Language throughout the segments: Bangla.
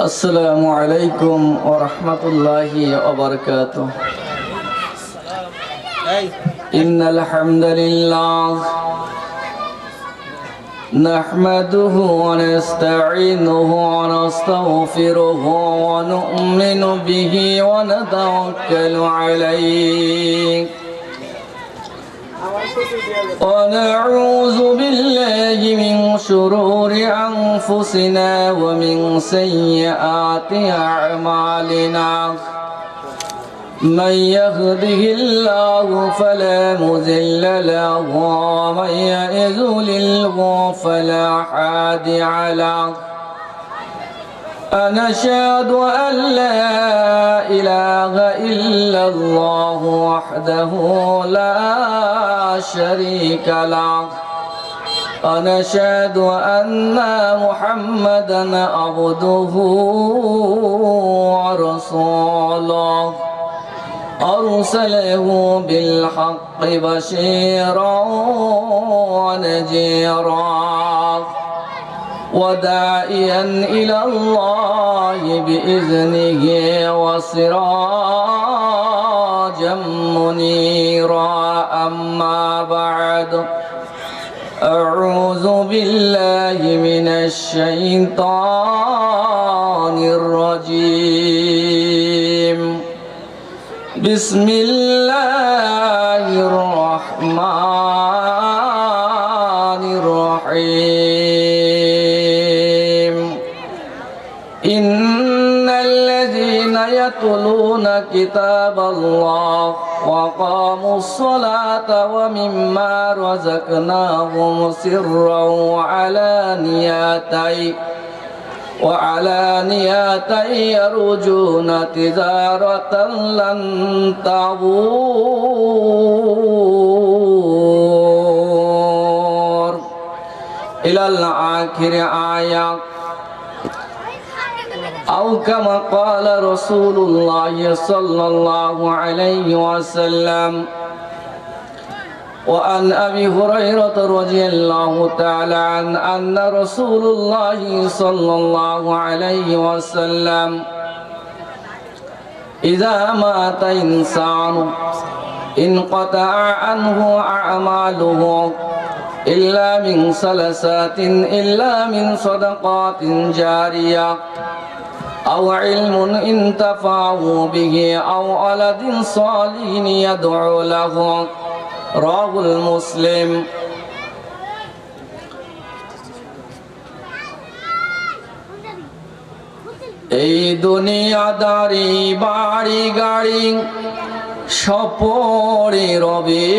السلام عليكم ورحمة الله وبركاته. إن الحمد لله نحمده ونستعينه ونستغفره ونؤمن به ونتوكل عليه ونعوذ بالله من شرور أنفسنا ومن سيئات أعمالنا من يهده الله فلا مضل له ومن يضلل فلا هادي له أشهد أن لا إله إلا الله وحده لا شريك له أشهد أن محمدا عبده ورسوله أرسله بالحق بشيرا ونذيرا وداعيا إلى الله بإذنه وسراجا منيرا أما بعد أعوذ بالله من الشيطان الرجيم بسم الله الرحمن الرحيم إن الذين يتلون كتاب الله وقاموا الصلاة ومما رزقناهم سرا وعلانية يرجون تجارة لن تبور إلى الآخر آية أو كما قال رسول الله صلى الله عليه وسلم. وعن أبي هريرة رضي الله تعالى عنه أن رسول الله صلى الله عليه وسلم إذا مات إنسان انقطع عنه أعماله إلا من ثلاثات إلا من صدقات جارية أو علم انتفعه به أو ولد صالح يدعو له রাহুল মুসলিম। এই দুনিয়াদারি বাড়ি গাড়ি সপরে রবে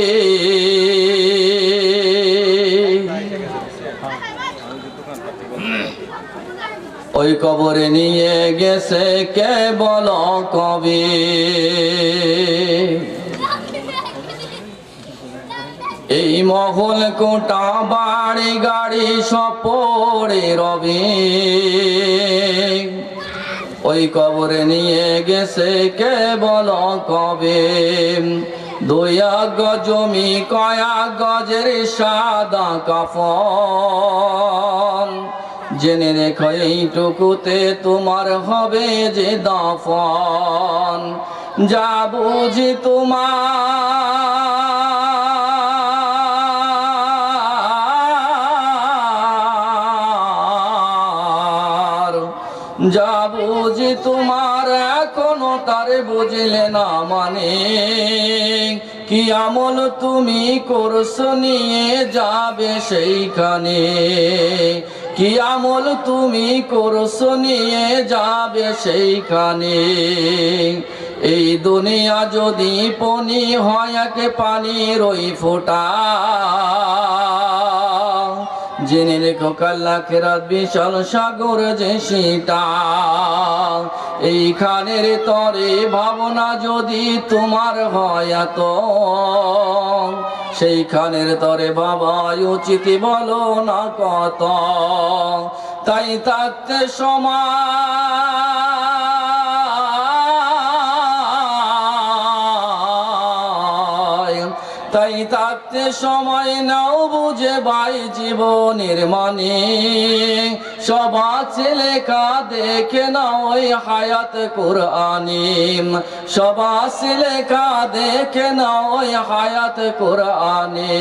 ওই কবরে নিয়ে গেছে কে বল কবে। এই মহল কোটা বাড়ি গাড়ি সপরে রবে ওই কবরে নিয়ে গেছে কে বল কবে। দুই গজ জমি কয়া গজের সাদা কাফন জেনে রেখো এইটুকুতে তোমার হবে যে দাফন। যা বুঝি যা বুঝি তোমার এখনো তার বুঝলে না মানে। কি আমল তুমি করছো নিয়ে যাবে সেইখানে। কি আমল তুমি করছো নিয়ে যাবে সেইখানে। এই দুনিয়া যদি পনি হয় একে পানির ওই ফোঁটা জেনে রেখো কাল আখিরাত বিশাল সাগর যে সেটা। এইখানের তরে ভাবনা যদি তোমার হয় এত সেইখানের তরে বাবা উচিত বলো না কত। তাই থাকতে সময় তাই থাকতে সময় নাও বুঝে ভাই জীবনের মানে। সব আছে লেখা দেখে না ওই হায়াত কুরআনি, সব আছে লেখা দেখে না ওই হায়াত কুরআনি।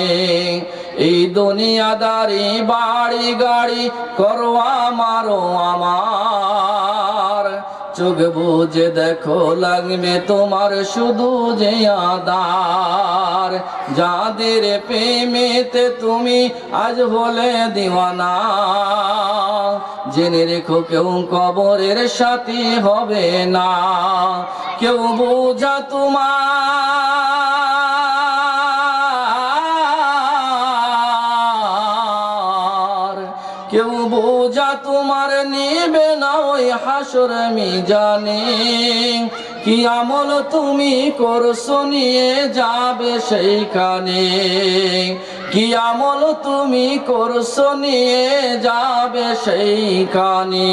এই দুনিয়াদারি বাড়ি গাড়ি করোয়া মারো আমার, চোখ বুঝে দেখো লাগবে তোমার শুধু যে আদার। যাদের প্রেমেতে তুমি আজ হলে দিওয়ানা, জেনে রেখো কেউ কবরের সাথী হবে না। কেউ বোঝা তোমার, কেউ বোঝা তোমার নিবে না ওই হাসর মিজানে। কি আমল তুমি করছো নিয়ে যাবে সেইখানে, কি আমল তুমি করছো নিয়ে যাবে সেইখানে।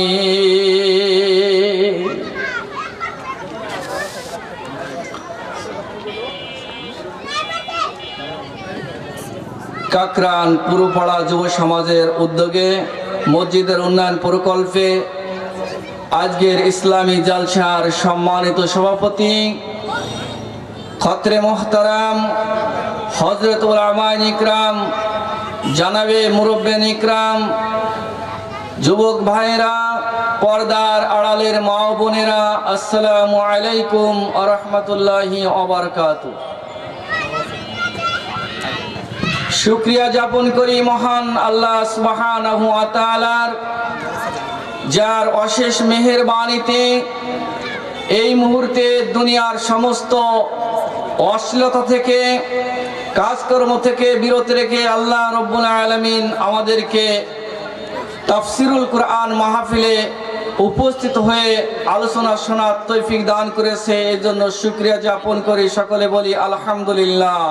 কাকরান পুরপাড়া যুব সমাজের উদ্যোগে মসজিদের উন্নয়ন প্রকল্পে আজকের ইসলামী জালসার সম্মানিত সভাপতি খতরে মোহতারাম হযরত উলামায়ে ইকরাম, জানাবে মুরব্বিয়ান ইকরাম, যুবক ভাইরা, পর্দার আড়ালের মা ও বোনেরা, আসসালামু আলাইকুম ওয়া রাহমাতুল্লাহি ওয়া বারাকাতুহু। শুকরিয়া জ্ঞাপন করি মহান আল্লাহ সুবহানাহু ওয়া তাআলার, যার অশেষ মেহেরবানিতে এই মুহূর্তে দুনিয়ার সমস্ত অশ্লীলতা থেকে, কাজকর্ম থেকে বিরত রেখে আল্লাহ রব্বুল আলামিন আমাদেরকে তাফসিরুল কুরআন মাহফিলে উপস্থিত হয়ে আলোচনা শোনার তৌফিক দান করেছে। এর জন্য শুকরিয়া জ্ঞাপন করি, সকলে বলি আলহামদুলিল্লাহ।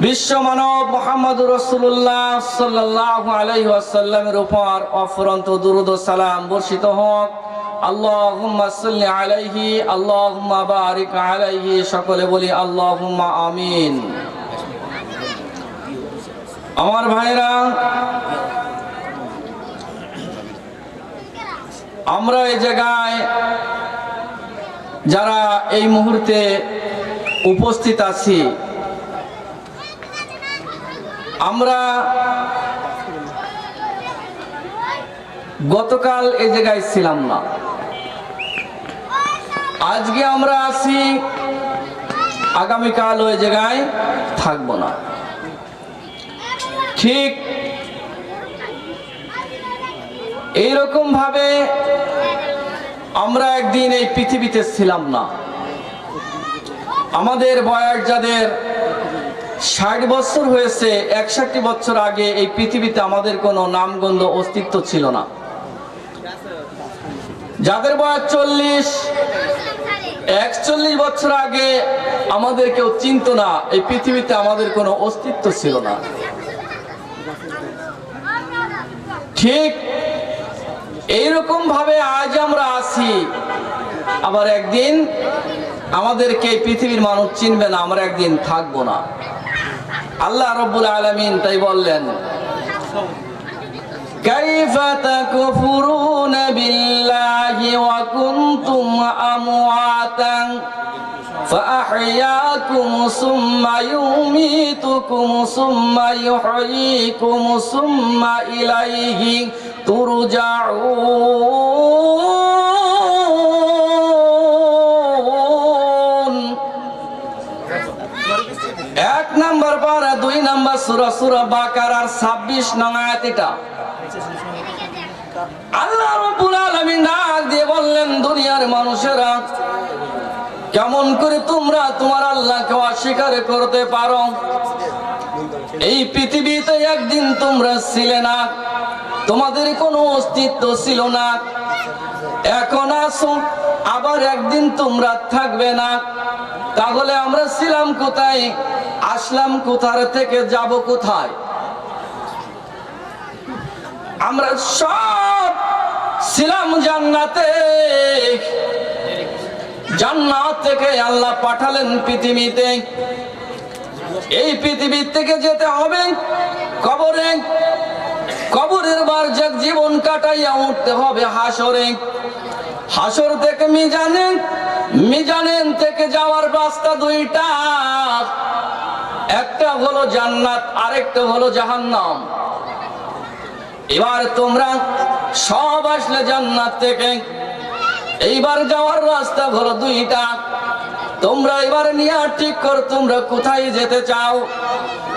বিশ্ব মানব মুহাম্মদুর রাসূলুল্লাহ সাল্লাল্লাহু আলাইহি ওয়াসাল্লামের উপর অফুরন্ত দুরূদ ও সালাম বর্ষিত হোক। আল্লাহুম্মা সাল্লি আলাইহি, আল্লাহুম্মা বারিক আলাইহি, সকলে বলি আল্লাহুম্মা আমিন। আমার ভাইরা, আমরা এই জায়গায় যারা এই মুহূর্তে উপস্থিত আছি, আমরা গতকাল এই জায়গায় ছিলাম না, আজকে আমরা আছি, আগামীকাল ওই জায়গায় থাকবো না। ঠিক এইরকম ভাবে আমরা একদিন এই পৃথিবীতে ছিলাম না। আমাদের বয়স যাদের 60 বছর হয়েছে, 61 বছর আগে এই পৃথিবীতে আমাদের কোনো নামগন্ধ অস্তিত্ব ছিল না। যাদের বয়স 40, 41 বছর আগে আমাদের কেউ চিনত না, এই পৃথিবীতে আমাদের কোনো অস্তিত্ব ছিল না। ঠিক এইরকম ভাবে আজ আমরা আছি, আবার একদিন আমাদেরকে এই পৃথিবীর মানুষ চিনবে না, আমরা একদিন থাকবো না। আল্লাহ রাব্বুল আলামিন তাই বললেন, কাইফা তাকফুরুনা বিল্লাহি ওয়া কুনতুম আমওয়াতান ফাআহইয়াকুম সুম্মা ইউমীতুকুম সুম্মা ইউহয়ীকুম সুম্মা ইলাইহি তুরজাউন। 1 নম্বর পারা 2 নম্বর সূরা, সূরা বাকারার 26 নং আয়াত। এটা আল্লাহ রাব্বুল আলামিন ডাক দিয়ে বললেন, দুনিয়ার মানুষেরা, কেমন করে তোমরা তোমার আল্লাহকে অস্বীকার করতে পারো? এই পৃথিবীতে একদিন তোমরা ছিলে না, তোমাদের কোনো অস্তিত্ব ছিল না, এখন আছো, আবার একদিন তোমরা থাকবে না। তাহলে আমরা ছিলাম কোথায়, আসলাম কোথা থেকে, যাব কোথায়? আমরা সব ছিলাম জান্নাতে, জান্নাত থেকে আল্লাহ পাঠালেন পৃথিবীতে। এই পৃথিবী থেকে যেতে হবে কবরে, কবরের বারজাক জীবন কাটাইয়া উঠতে হবে হাসরে। হাসর থেকে মিজানে, মিজানের থেকে যাওয়ার রাস্তা দুইটা, একটা হলো জান্নাত, আরেকটা হলো জাহান্নাম। এবার তোমরা সব আসলে জান্নাত থেকে, এইবার যাওয়ার রাস্তা হলো দুইটা। তোমরা এবার নিয়ে ঠিক করো তোমরা কোথায় যেতে চাও।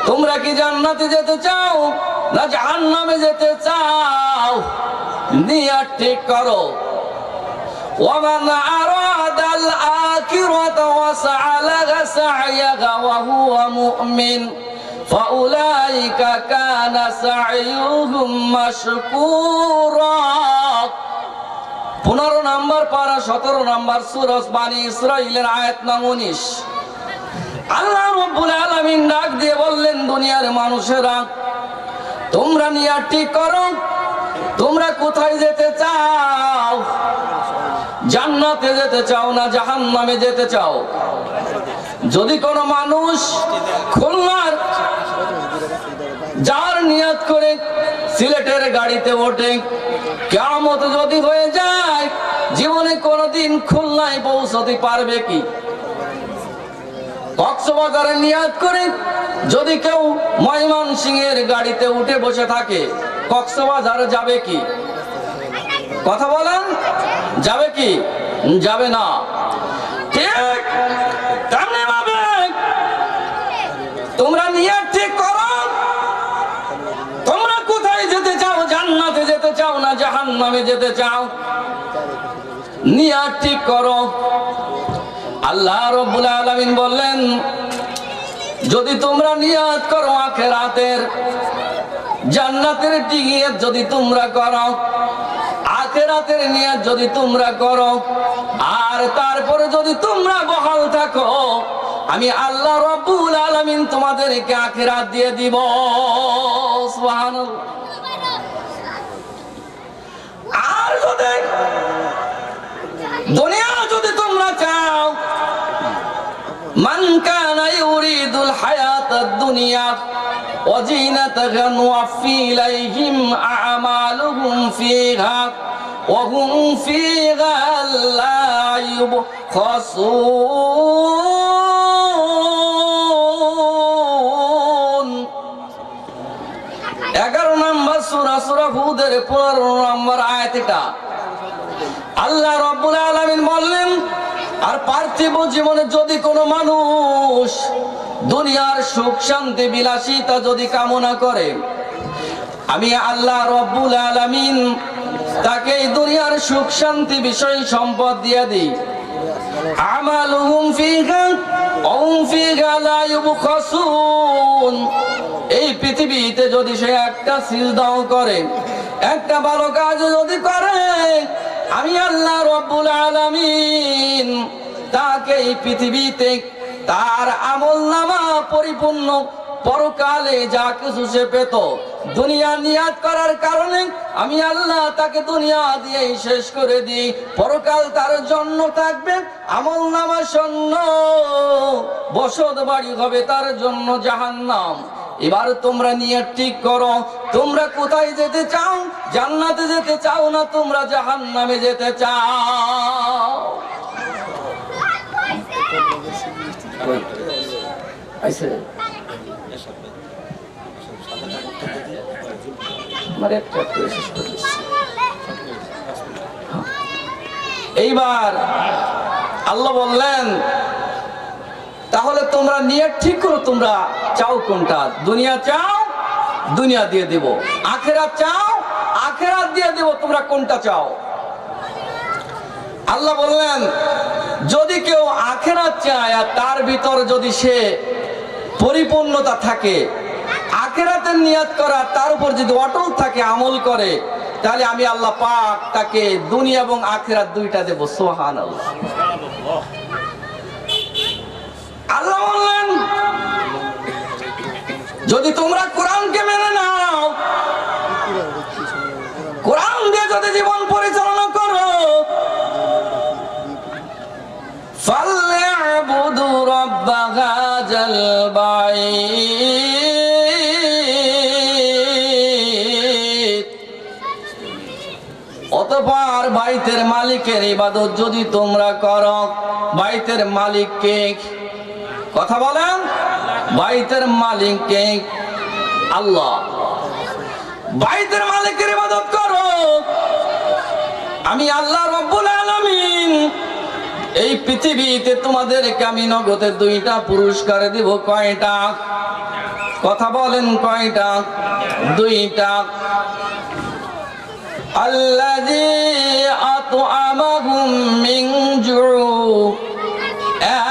তোমরা কি জান্নাতে যেতে চাও না জাহান্নামে যেতে চাও? নিয়ে ঠিক করো। ومن أراد الآخرة وسعى لها سعيها وهو مؤمن فأولئك كان سعيهم مشكورا। 15 নম্বর পারা 17 নম্বর সূরা বানী ইসরাঈলের আয়াত নং 19। আল্লাহ রাব্বুল আলামিন ডাক দিয়ে বললেন, দুনিয়ার মানুষেরা তোমরা নিয়ে ঠিক করো তোমরা কোথায় যেতে চাও। জান্নাতে যেতে চাও না জাহান্নামে যেতে চাও? যদি কোনো মানুষ খুলনার যার নিয়ত করে সিলেটের গাড়িতে ওঠে, কিয়ামত যদি হয়ে যায় জীবনে কোনোদিন খুলনায় পৌঁছতে পারবে কি? কক্সবাজারের নিয়ত করে যদি কেউ ময়মনসিংহের গাড়িতে উঠে বসে থাকে, কক্সবাজার যাবে কি? কথা বলেন, যাবে কি? যাবে না। ঠিক তেমনি ভাবে তোমরা নিয়ত ঠিক করো তোমরা কোথায় যেতে চাও, জান্নাতে যেতে চাও না জাহান্নামে যেতে চাও? নিয়ত ঠিক করো। আল্লাহ রাব্বুল আলামিন বললেন, যদি তোমরা নিয়ত করো আখিরাতের, জান্নাতের নিয়ত যদি তোমরা করো, আখিরাতের নিয়ত যদি তোমরা করো, আর তারপরে যদি তোমরা বহাল থাকো, আমি আল্লাহ রাব্বুল আলামিন তোমাদেরকে আখিরাত দিয়ে দিব। সুবহানাল্লাহ। আর যদি দুনিয়া যদি তোমরা চাও, মান কানা ইউরিদুল হায়াতাদ দুনিয়া ওয়া জিনাতাহা নুওয়াফি ইলাইহিম আ'মালুহুম ফিহা ওয়া হুম ফিহা লা ইউবখাসুন। 11 নম্বর সূরা সূরা হুদের 15 নম্বর আয়াত এটা। আল্লাহ রাব্বুল আলামিন বললেন, আর পার্থিব জীবনে যদি কোনো মানুষ দুনিয়ার সুখ শান্তি বিলাসিতা যদি কামনা করে, আমি আল্লাহ রাব্বুল আলামিন তাকে এই দুনিয়ার সুখ শান্তি বিষয় সম্পদ দিয়ে দিই। আমালুহুম ফিহা ওয়া হুম ফিহা লা ইউবখাসুন। এই পৃথিবীতে যদি সে একটা সিজদাও করে, একটা ভালো কাজ যদি করে, আমি আল্লাহ রাব্বুল আলামিন তাকে এই পৃথিবীতে তার আমলনামা পরিপূর্ণ, পরকালে যা কিছু সে পেত দুনিয়া নিয়াত করার কারণে আমি আল্লাহ তাকে দুনিয়া দিয়েই শেষ করে দিই। পরকাল তার জন্য থাকবে আমলনামা শূন্য, বসত বাড়ি হবে তার জন্য জাহান্নাম। এবার তোমরা নিয়ে ঠিক করো তোমরা কোথায় যেতে চাও, জান্নাতে যেতে চাও না তোমরা জাহান্নামে যেতে চাও? এইবার আল্লাহ বললেন, তাহলে তোমরা নিয়ে ঠিক করো তোমরা চাও কোনটা। দুনিয়া চাও, দুনিয়া দিয়ে দেব। আখিরাত চাও, আখিরাত দিয়ে দেব। তোমরা কোনটা চাও? আল্লাহ বললেন, যদি কেউ আখিরাত চায় আর তার ভিতর যদি সে পরিপূর্ণতা থাকে, আখিরাতের নিয়ত করা তার উপর যদি অটল থাকে, আমল করে, তাহলে আমি আল্লাহ পাক তাকে দুনিয়া এবং আখিরাত দুইটা দেব। সুবহানাল্লাহ। আল্লাহ বললেন, যদি তোমরা কোরআনকে মেনে নাও, কোরআন দিয়ে যদি জীবন পরিচালনা করো, ফালইবুদু রাব্ব হাযাল বাইত অতঃপর বাইতের মালিকের ইবাদত যদি তোমরা করো, বাইতের মালিককে, কথা বলেন, বাইতের মালিককে আল্লাহ, বাইতের মালিকের ইবাদত করো, আমি আল্লাহ রব্বুল আলামিন এই পৃথিবীতে তোমাদেরকে আমি নগদে 2টা পুরস্কার দেব। কয়টা? কথা বলেন, কয়টা? 2টা। আল্লাযী আত'আমাহুম মিন জু',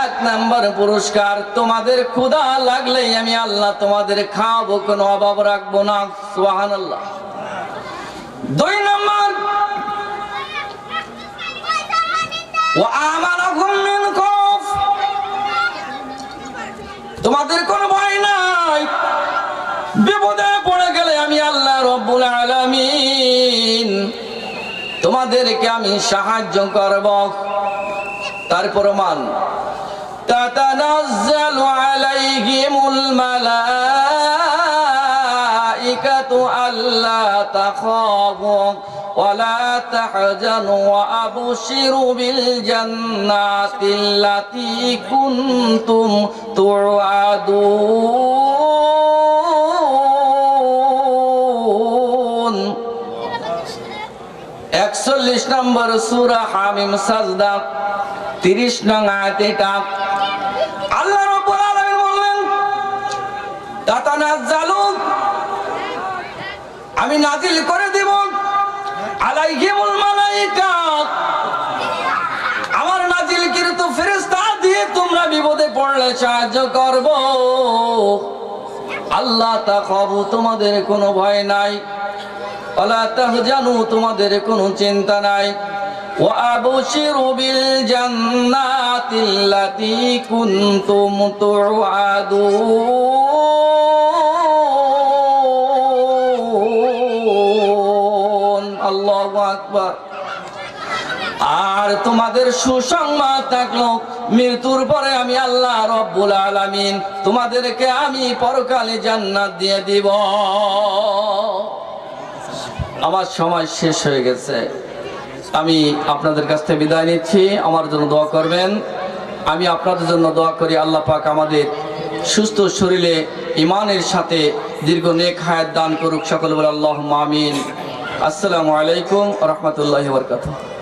1 নম্বর পুরস্কার, তোমাদের ক্ষুধা লাগলেই আমি আল্লাহ তোমাদের খাওয়াবো, কোনো অভাব রাখবো না। সুবহানাল্লাহ। 2 নম্বর, ওয়া আমানাকুম মিন খাউফ, তোমাদের কোনো ভয় নাই, বিপদে পড়ে গেলে আমি আল্লাহ রব্বুল আলামিন তোমাদেরকে আমি সাহায্য করব। তারপর মান তাতানাজ্জালু আলাইহিমুল মালাইকাতু আল্লা তাখাফু ওয়া লা তাহজানু ওয়া আবশিরু বিল জান্নাতিল্লাতী কুনতুম তুআদুন। 41 নম্বর সূরা হামিম সাজদা 30 নং আয়াতে এটা আল্লাহ রাব্বুল আলামিন বললেন, তাতানাজ্জালু, আমি নাজিল করে দেব, আলাইহিমুল মালাইকা, আমার নাজিলকৃত ফেরেশতা দিয়ে তোমরা বিপদে পড়লে সাহায্য করব। আল্লাহ তাখাফু, তোমাদের কোনো ভয় নাই, ওয়ালা তাহজানু, তোমাদের কোনো চিন্তা নাই, ওয়া আবশিরু বিল জান্নাতিল্লাতী কুনতুম তুআদুন। আল্লাহু আকবার। আর তোমাদের সুসংবাদ থাকলো, মৃত্যুর পরে আমি আল্লাহ রব্বুল আলামিন তোমাদেরকে আমি পরকালে জান্নাত দিয়ে দিব। আমার সময় শেষ হয়ে গেছে, আমি আপনাদের কাছ থেকে বিদায় নিচ্ছি। আমার জন্য দোয়া করবেন, আমি আপনাদের জন্য দোয়া করি। আল্লাহ পাক আমাদের সুস্থ শরীরে ঈমানের সাথে দীর্ঘ নেক হায়াত দান করুক। সকলে বলে আল্লাহুম্মা আমিন। আসসালামু আলাইকুম ওয়া রাহমাতুল্লাহি ওয়া বারাকাতুহু।